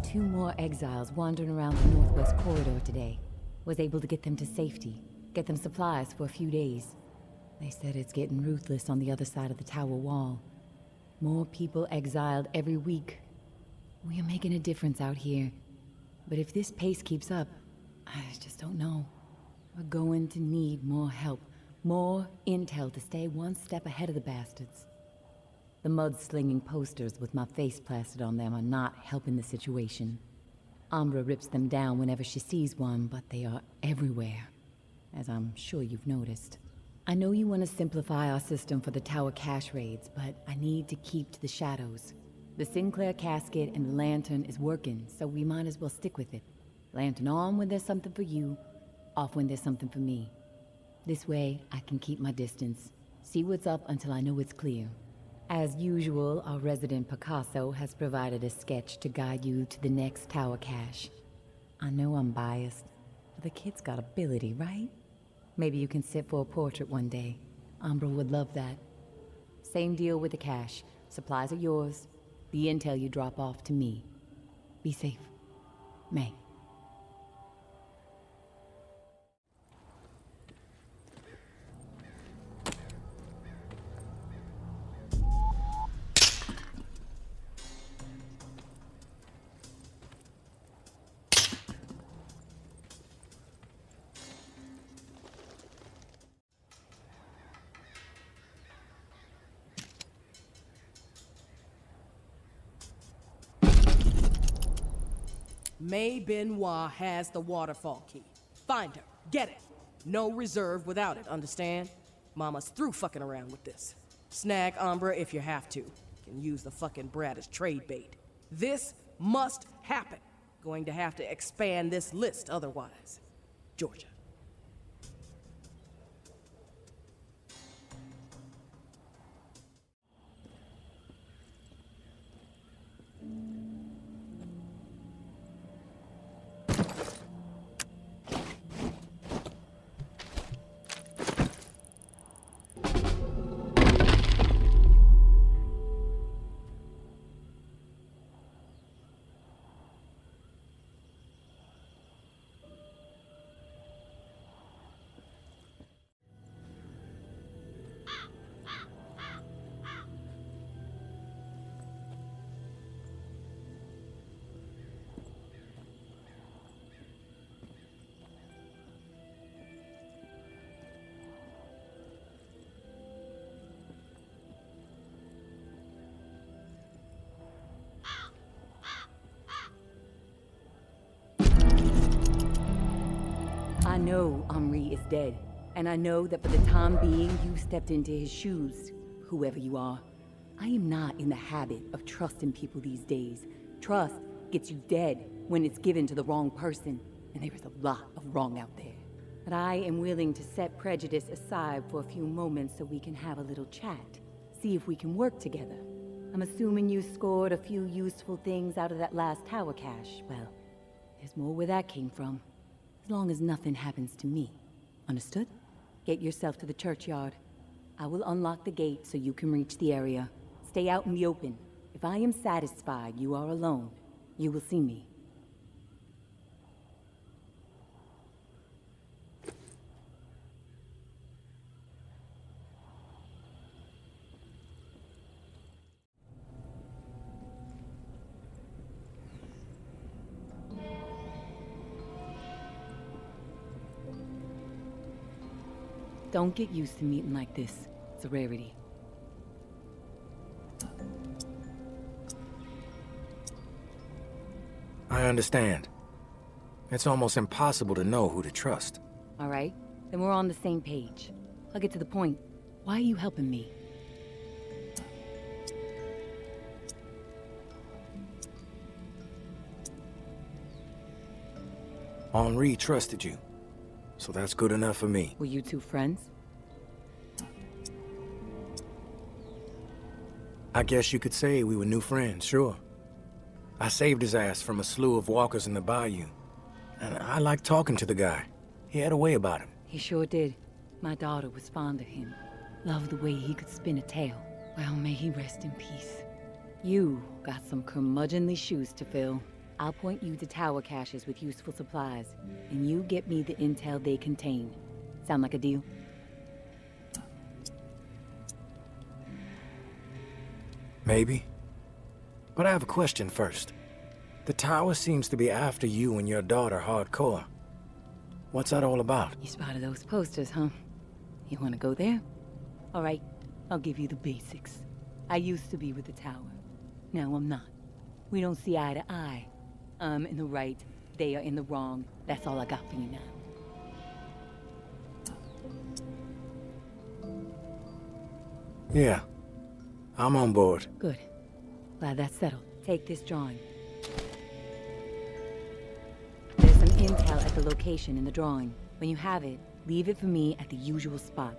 2 more exiles wandering around the northwest corridor today. Was able to get them to safety, get them supplies for a few days. They said it's getting ruthless on the other side of the tower wall. More people exiled every week. We are making a difference out here. But if this pace keeps up, I just don't know. We're going to need more help, more intel to stay one step ahead of the bastards. The mud-slinging posters with my face plastered on them are not helping the situation. Umbra rips them down whenever she sees one, but they are everywhere, as I'm sure you've noticed. I know you want to simplify our system for the tower cache raids, but I need to keep to the shadows. The Sinclair casket and the lantern is working, so we might as well stick with it. Lantern on when there's something for you, off when there's something for me. This way, I can keep my distance, see what's up until I know it's clear. As usual, our resident Picasso has provided a sketch to guide you to the next tower cache. I know I'm biased, but the kid's got ability, right? Maybe you can sit for a portrait one day. Umbra would love that. Same deal with the cache. Supplies are yours. The intel you drop off to me. Be safe. May. May Benoit has the waterfall key. Find her. Get it. No reserve without it, understand? Mama's through fucking around with this. Snag Umbra if you have to. Can use the fucking brat as trade bait. This must happen. Going to have to expand this list otherwise. Georgia. I know Henri is dead, and I know that for the time being you stepped into his shoes, whoever you are. I am not in the habit of trusting people these days. Trust gets you dead when it's given to the wrong person, and there is a lot of wrong out there. But I am willing to set prejudice aside for a few moments so we can have a little chat, see if we can work together. I'm assuming you scored a few useful things out of that last tower cache. Well, there's more where that came from. As long as nothing happens to me. Understood? Get yourself to the churchyard. I will unlock the gate so you can reach the area. Stay out in the open. If I am satisfied you are alone, you will see me. Don't get used to meeting like this. It's a rarity. I understand. It's almost impossible to know who to trust. All right, then we're on the same page. I'll get to the point. Why are you helping me? Henri trusted you, so that's good enough for me. Were you two friends? I guess you could say we were new friends, sure. I saved his ass from a slew of walkers in the bayou. And I liked talking to the guy. He had a way about him. He sure did. My daughter was fond of him. Loved the way he could spin a tale. Well, may he rest in peace. You got some curmudgeonly shoes to fill. I'll point you to tower caches with useful supplies, and you get me the intel they contain. Sound like a deal? Maybe. But I have a question first. The tower seems to be after you and your daughter hardcore. What's that all about? You spotted those posters, huh? You wanna go there? All right, I'll give you the basics. I used to be with the tower. Now I'm not. We don't see eye to eye. I'm in the right, they are in the wrong. That's all I got for you now. Yeah. I'm on board. Good. Glad that's settled. Take this drawing. There's some intel at the location in the drawing. When you have it, leave it for me at the usual spot.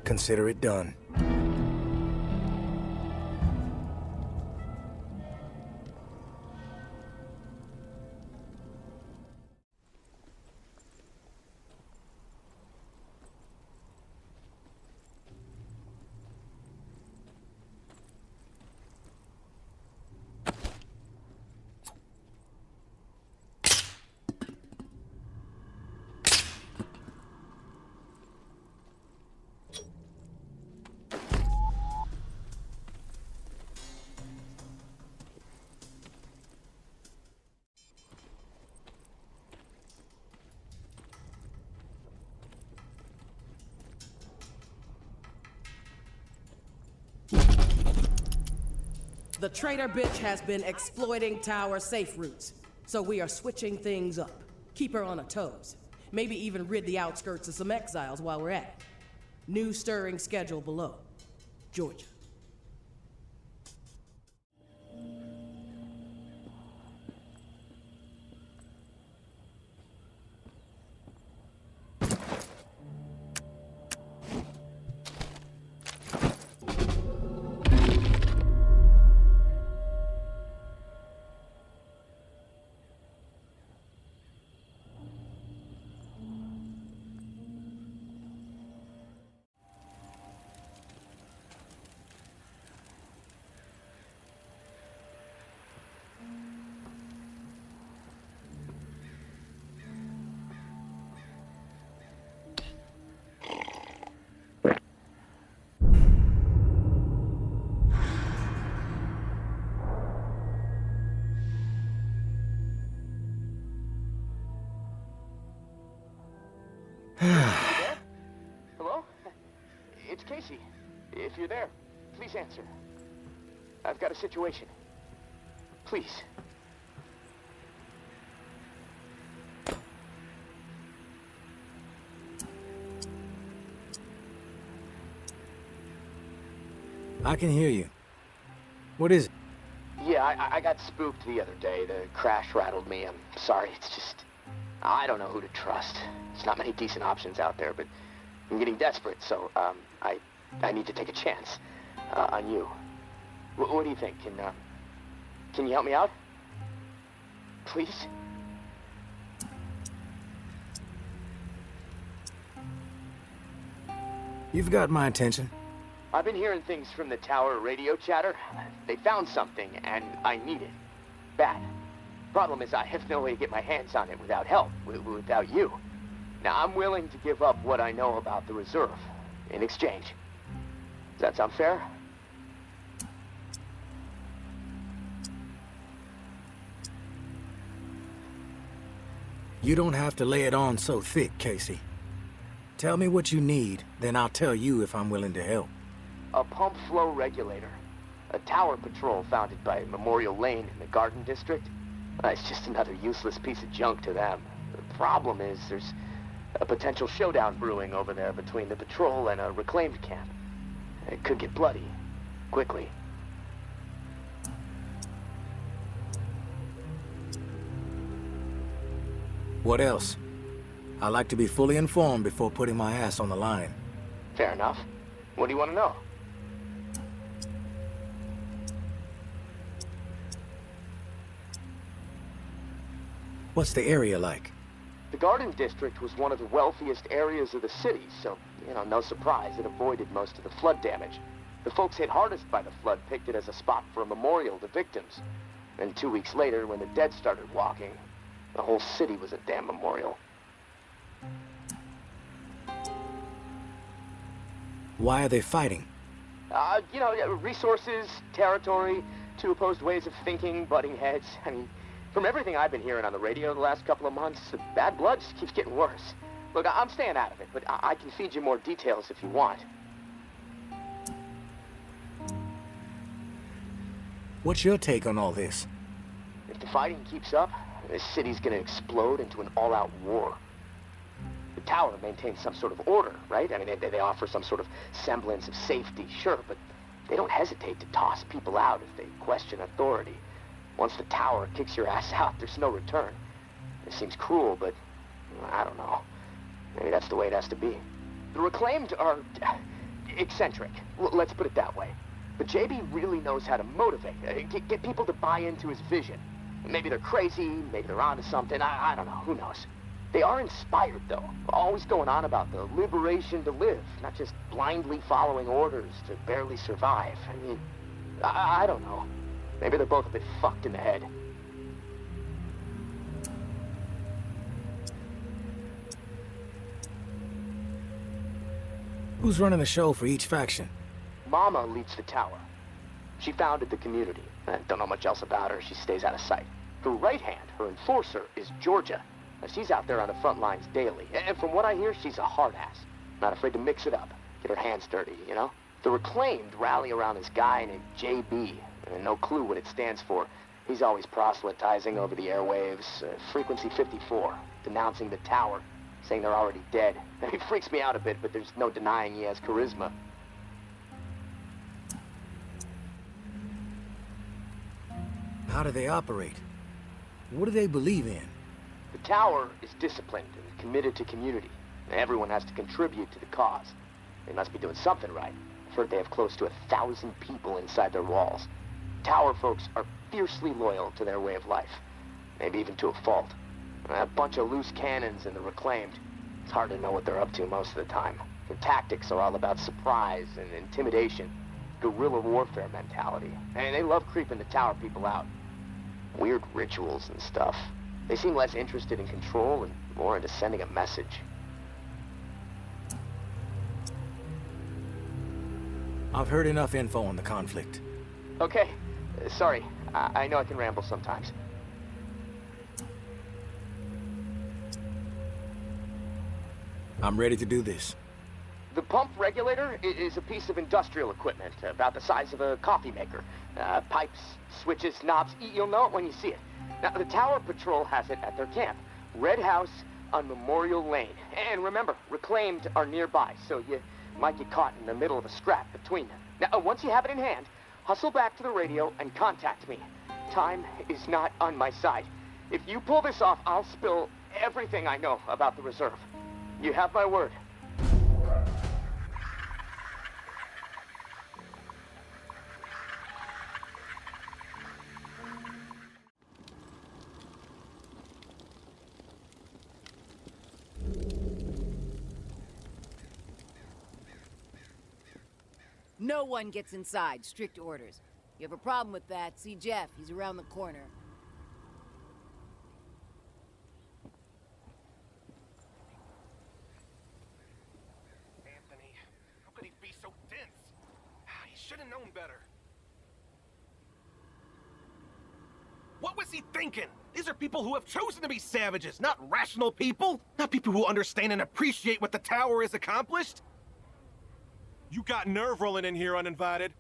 Consider it done. The traitor bitch has been exploiting tower safe routes, so we are switching things up. Keep her on her toes. Maybe even rid the outskirts of some exiles while we're at it. New stirring schedule below. Georgia. There? Hello? It's Casey. If you're there, please answer. I've got a situation. Please. I can hear you. What is it? Yeah, I got spooked the other day. The crash rattled me. I'm sorry. It's just... I don't know who to trust. There's not many decent options out there, but I'm getting desperate, so, I need to take a chance, on you. What do you think? Can you help me out? Please? You've got my attention. I've been hearing things from the tower radio chatter. They found something, and I need it. Bad. Problem is, I have no way to get my hands on it without help, without you. Now, I'm willing to give up what I know about the reserve in exchange. Does that sound fair? You don't have to lay it on so thick, Casey. Tell me what you need, then I'll tell you if I'm willing to help. A pump flow regulator. A tower patrol founded by Memorial Lane in the Garden District. It's just another useless piece of junk to them. The problem is there's a potential showdown brewing over there between the patrol and a reclaimed camp. It could get bloody, quickly. What else? I like to be fully informed before putting my ass on the line. Fair enough. What do you want to know? What's the area like? The Garden District was one of the wealthiest areas of the city, so no surprise, it avoided most of the flood damage. The folks hit hardest by the flood picked it as a spot for a memorial to victims. And 2 weeks later, when the dead started walking, the whole city was a damn memorial. Why are they fighting? Resources, territory, two opposed ways of thinking, butting heads. I mean, from everything I've been hearing on the radio the last couple of months, the bad blood just keeps getting worse. Look, I'm staying out of it, but I can feed you more details if you want. What's your take on all this? If the fighting keeps up, this city's gonna explode into an all-out war. The tower maintains some sort of order, right? I mean, they offer some sort of semblance of safety, sure, but they don't hesitate to toss people out if they question authority. Once the tower kicks your ass out, there's no return. It seems cruel, but I don't know. Maybe that's the way it has to be. The Reclaimed are eccentric, let's put it that way. But JB really knows how to motivate, get people to buy into his vision. Maybe they're crazy, maybe they're onto something, I don't know, who knows. They are inspired, though, always going on about the liberation to live, not just blindly following orders to barely survive. I mean, I don't know. Maybe they're both a bit fucked in the head. Who's running the show for each faction? Mama leads the tower. She founded the community. I don't know much else about her. She stays out of sight. Her right hand, her enforcer, is Georgia. She's out there on the front lines daily. And from what I hear, she's a hard ass. Not afraid to mix it up. Get her hands dirty, you know? The Reclaimed rally around this guy named JB. And no clue what it stands for. He's always proselytizing over the airwaves. Frequency 54. Denouncing the tower. Saying they're already dead. He freaks me out a bit, but there's no denying he has charisma. How do they operate? What do they believe in? The tower is disciplined and committed to community. Everyone has to contribute to the cause. They must be doing something right. I've heard they have close to 1,000 people inside their walls. Tower folks are fiercely loyal to their way of life. Maybe even to a fault. A bunch of loose cannons in the Reclaimed. It's hard to know what they're up to most of the time. Their tactics are all about surprise and intimidation. Guerrilla warfare mentality. And they love creeping the tower people out. Weird rituals and stuff. They seem less interested in control and more into sending a message. I've heard enough info on the conflict. Okay. Sorry. I know I can ramble sometimes. I'm ready to do this. The pump regulator is a piece of industrial equipment about the size of a coffee maker. Pipes, switches, knobs. You'll know it when you see it. Now, the Tower Patrol has it at their camp. Red House on Memorial Lane. And remember, Reclaimed are nearby, so you might get caught in the middle of a scrap between them. Now, once you have it in hand, hustle back to the radio and contact me. Time is not on my side. If you pull this off, I'll spill everything I know about the reserve. You have my word. No one gets inside. Strict orders. You have a problem with that, see Jeff. He's around the corner. Anthony, how could he be so dense? He should have known better. What was he thinking? These are people who have chosen to be savages, not rational people. Not people who understand and appreciate what the tower has accomplished. You got nerve rolling in here uninvited.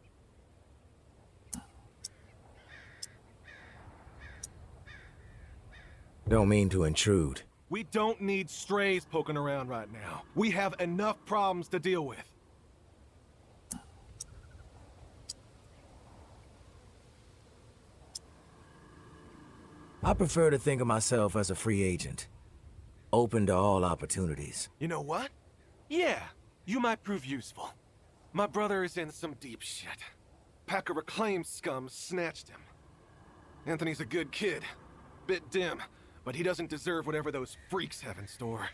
Don't mean to intrude. We don't need strays poking around right now. We have enough problems to deal with. I prefer to think of myself as a free agent. Open to all opportunities. You know what? Yeah, you might prove useful. My brother is in some deep shit. Pack of Reclaimed scum snatched him. Anthony's a good kid. Bit dim, but he doesn't deserve whatever those freaks have in store.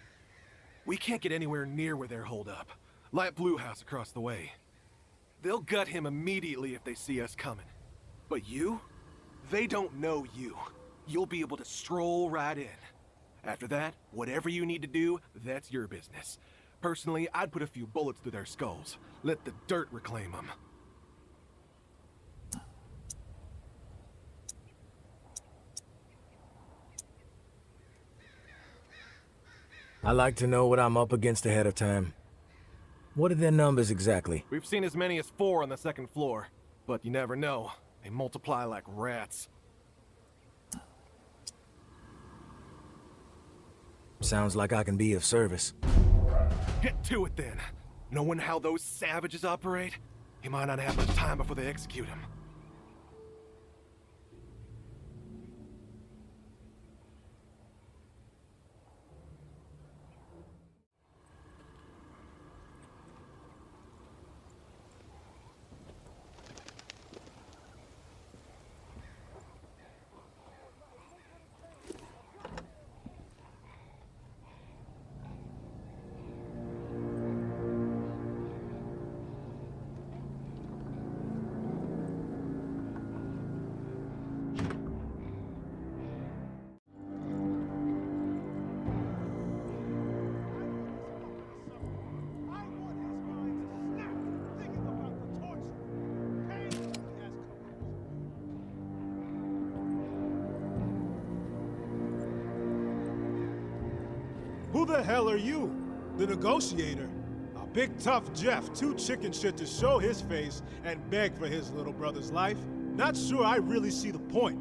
We can't get anywhere near where they're holed up. Light blue house across the way. They'll gut him immediately if they see us coming. But you? They don't know you. You'll be able to stroll right in. After that, whatever you need to do, that's your business. Personally, I'd put a few bullets through their skulls. Let the dirt reclaim them. I like to know what I'm up against ahead of time. What are their numbers exactly? We've seen as many as 4 on the 2nd floor. But you never know. They multiply like rats. Sounds like I can be of service. Get to it then. Knowing how those savages operate, he might not have much time before they execute him. Who the hell are you? The negotiator? A big tough Jeff, too chicken shit to show his face and beg for his little brother's life? Not sure I really see the point.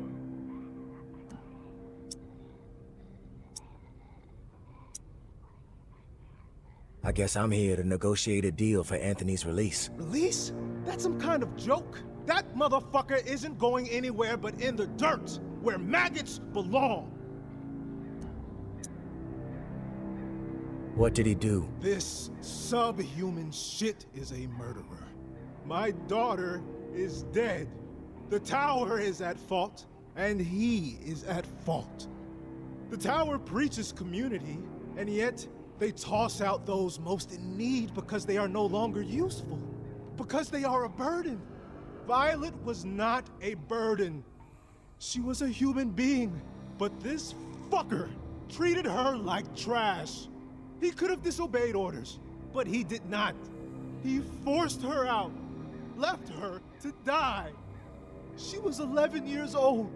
I guess I'm here to negotiate a deal for Anthony's release. Release? That's some kind of joke. That motherfucker isn't going anywhere but in the dirt, where maggots belong. What did he do? This subhuman shit is a murderer. My daughter is dead. The tower is at fault, and he is at fault. The tower preaches community, and yet they toss out those most in need because they are no longer useful, because they are a burden. Violet was not a burden. She was a human being, but this fucker treated her like trash. He could have disobeyed orders, but he did not. He forced her out, left her to die. She was 11 years old.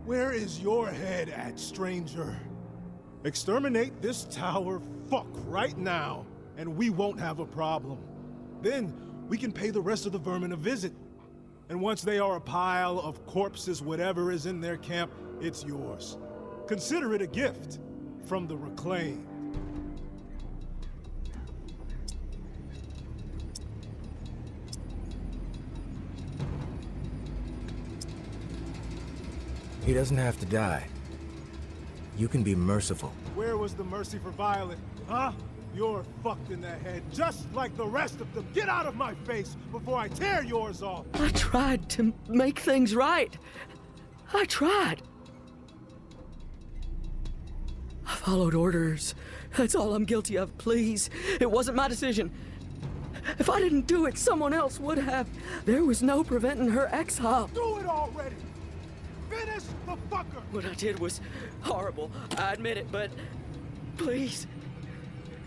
Where is your head at, stranger? Exterminate this tower fuck right now, and we won't have a problem. Then we can pay the rest of the vermin a visit. And once they are a pile of corpses, whatever is in their camp, it's yours. Consider it a gift from the reclaimed. He doesn't have to die. You can be merciful. Where was the mercy for Violet? Huh? You're fucked in the head, just like the rest of them. Get out of my face before I tear yours off. I tried to make things right. I tried. I followed orders. That's all I'm guilty of, please. It wasn't my decision. If I didn't do it, someone else would have. There was no preventing her exile. Do it already! Finish the fucker! What I did was horrible, I admit it, but please,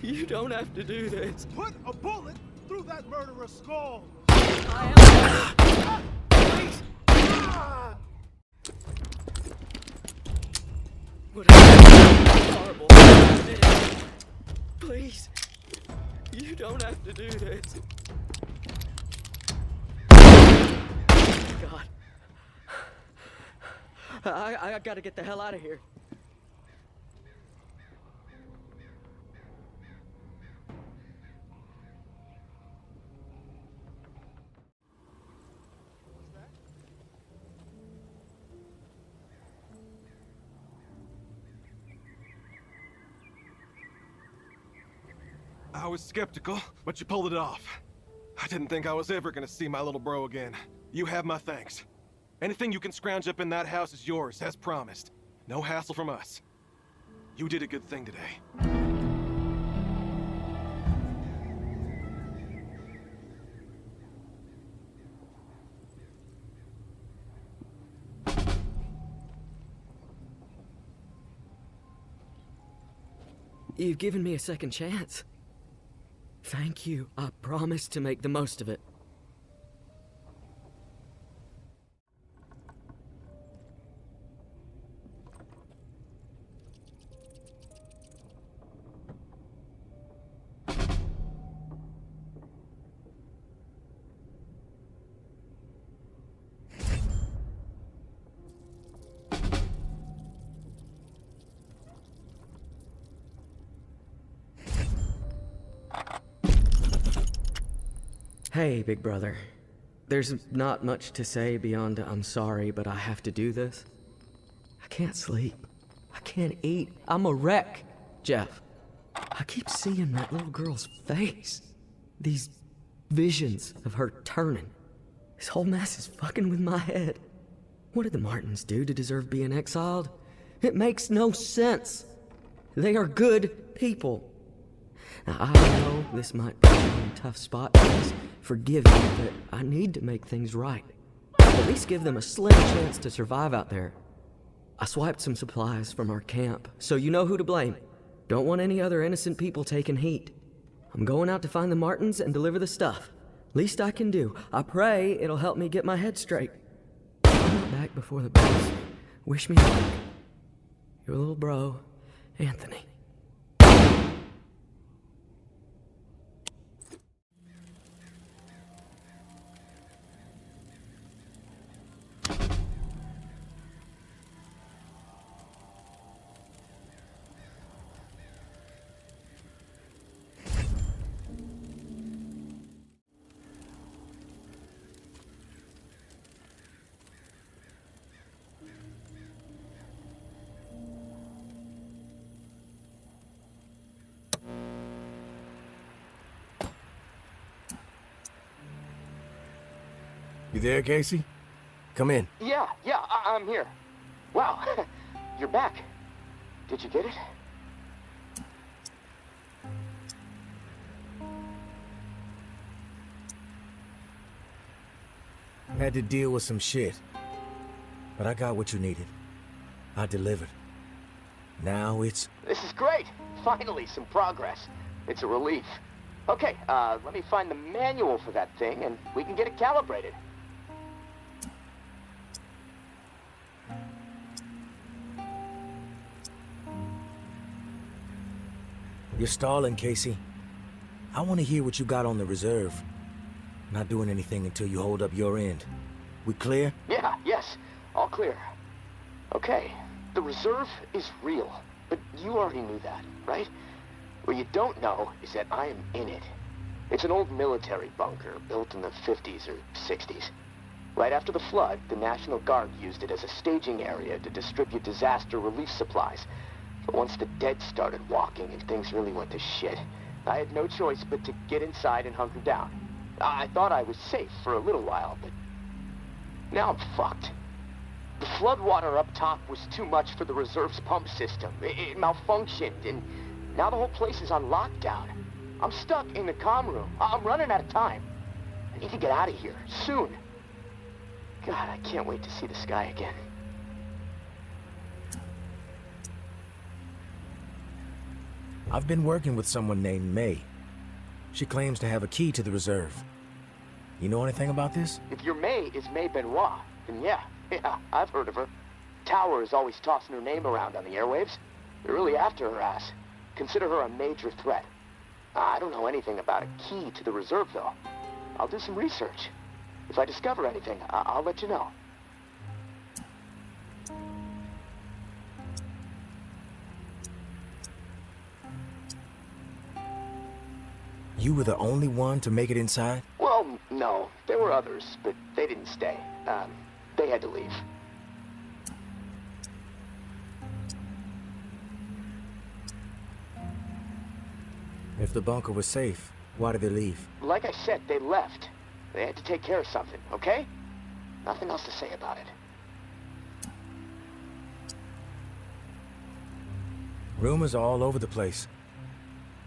you don't have to do this. Put a bullet through that murderer's skull! I am... Please! What I did was horrible, I admit it. Please, you don't have to do this. God. I gotta get the hell out of here. I was skeptical, but you pulled it off. I didn't think I was ever gonna see my little bro again. You have my thanks. Anything you can scrounge up in that house is yours, as promised. No hassle from us. You did a good thing today. You've given me a second chance. Thank you. I promise to make the most of it. Hey, big brother. There's not much to say beyond I'm sorry, but I have to do this. I can't sleep. I can't eat. I'm a wreck, Jeff. I keep seeing that little girl's face. These visions of her turning. This whole mess is fucking with my head. What did the Martins do to deserve being exiled? It makes no sense. They are good people. Now, I know this might be a tough spot, guys. Forgive me, but I need to make things right. At least give them a slim chance to survive out there. I swiped some supplies from our camp, so you know who to blame. Don't want any other innocent people taking heat. I'm going out to find the Martins and deliver the stuff. Least I can do. I pray it'll help me get my head straight. I'm not back before the boss. Wish me luck. Your little bro, Anthony. You there, Casey? Come in. Yeah, I'm here. Wow, you're back. Did you get it? Had to deal with some shit. But I got what you needed. I delivered. Now it's... This is great. Finally, some progress. It's a relief. Okay, let me find the manual for that thing and we can get it calibrated. You're stalling, Casey. I want to hear what you got on the reserve. Not doing anything until you hold up your end. We clear? Yes. All clear. Okay, the reserve is real. But you already knew that, right? What you don't know is that I am in it. It's an old military bunker built in the 50s or 60s. Right after the flood, the National Guard used it as a staging area to distribute disaster relief supplies. But once the dead started walking and things really went to shit, I had no choice but to get inside and hunker down. I thought I was safe for a little while, but now I'm fucked. The floodwater up top was too much for the reserve's pump system. It malfunctioned, and now the whole place is on lockdown. I'm stuck in the comm room. I'm running out of time. I need to get out of here, soon. God, I can't wait to see the sky again. I've been working with someone named May. She claims to have a key to the reserve. You know anything about this? If your May is May Benoit, then yeah, I've heard of her. Tower is always tossing her name around on the airwaves. They're really after her ass. Consider her a major threat. I don't know anything about a key to the reserve, though. I'll do some research. If I discover anything, I'll let you know. You were the only one to make it inside? Well, no. There were others, but they didn't stay. They had to leave. If the bunker was safe, why did they leave? Like I said, they left. They had to take care of something, okay? Nothing else to say about it. Rumors are all over the place.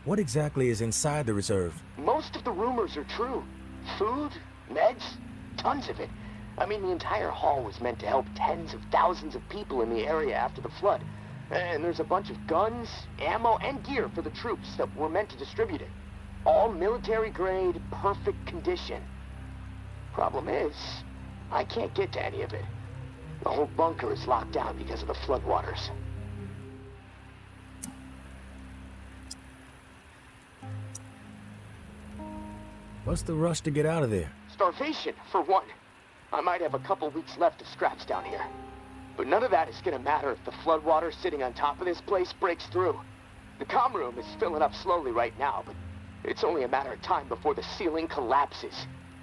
What exactly is inside the reserve? Most of the rumors are true. Food, meds, tons of it. I mean, the entire hall was meant to help tens of thousands of people in the area after the flood. And there's a bunch of guns, ammo, and gear for the troops that were meant to distribute it. All military-grade, perfect condition. Problem is, I can't get to any of it. The whole bunker is locked down because of the floodwaters. What's the rush to get out of there? Starvation, for one. I might have a couple weeks left of scraps down here. But none of that is gonna matter if the floodwater sitting on top of this place breaks through. The comm room is filling up slowly right now, but it's only a matter of time before the ceiling collapses.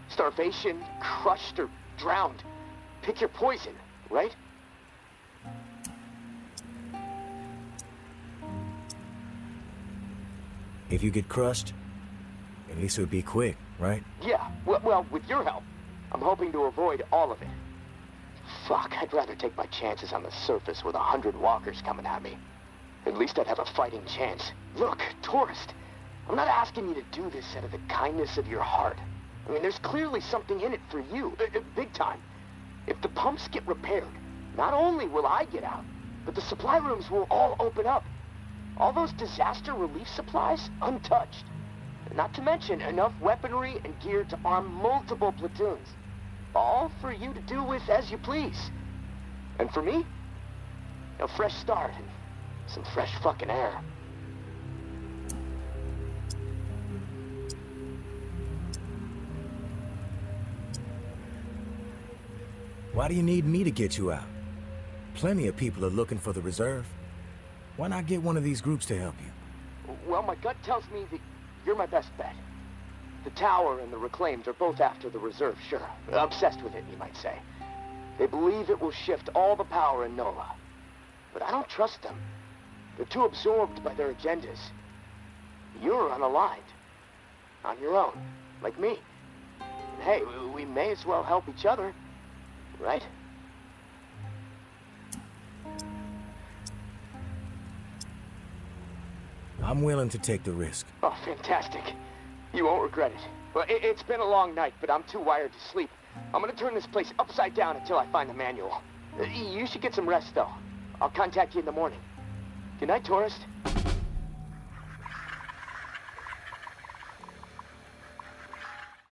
Starvation, crushed, or drowned. Pick your poison, right? If you get crushed, at least it would be quick, right? Yeah, well, with your help, I'm hoping to avoid all of it. Fuck, I'd rather take my chances on the surface with 100 walkers coming at me. At least I'd have a fighting chance. Look, tourist, I'm not asking you to do this out of the kindness of your heart. I mean, there's clearly something in it for you, big time. If the pumps get repaired, not only will I get out, but the supply rooms will all open up. All those disaster relief supplies, untouched. Not to mention enough weaponry and gear to arm multiple platoons. All for you to do with as you please. And for me, a fresh start and some fresh fucking air. Why do you need me to get you out? Plenty of people are looking for the reserve. Why not get one of these groups to help you? Well, my gut tells me that you're my best bet. The Tower and the Reclaimed are both after the reserve, sure. Obsessed with it, you might say. They believe it will shift all the power in NOLA. But I don't trust them. They're too absorbed by their agendas. You're unaligned. On your own, like me. And hey, we may as well help each other, right? I'm willing to take the risk. Oh, fantastic. You won't regret it. Well, it's been a long night, but I'm too wired to sleep. I'm gonna turn this place upside down until I find the manual. You should get some rest, though. I'll contact you in the morning. Good night, tourist.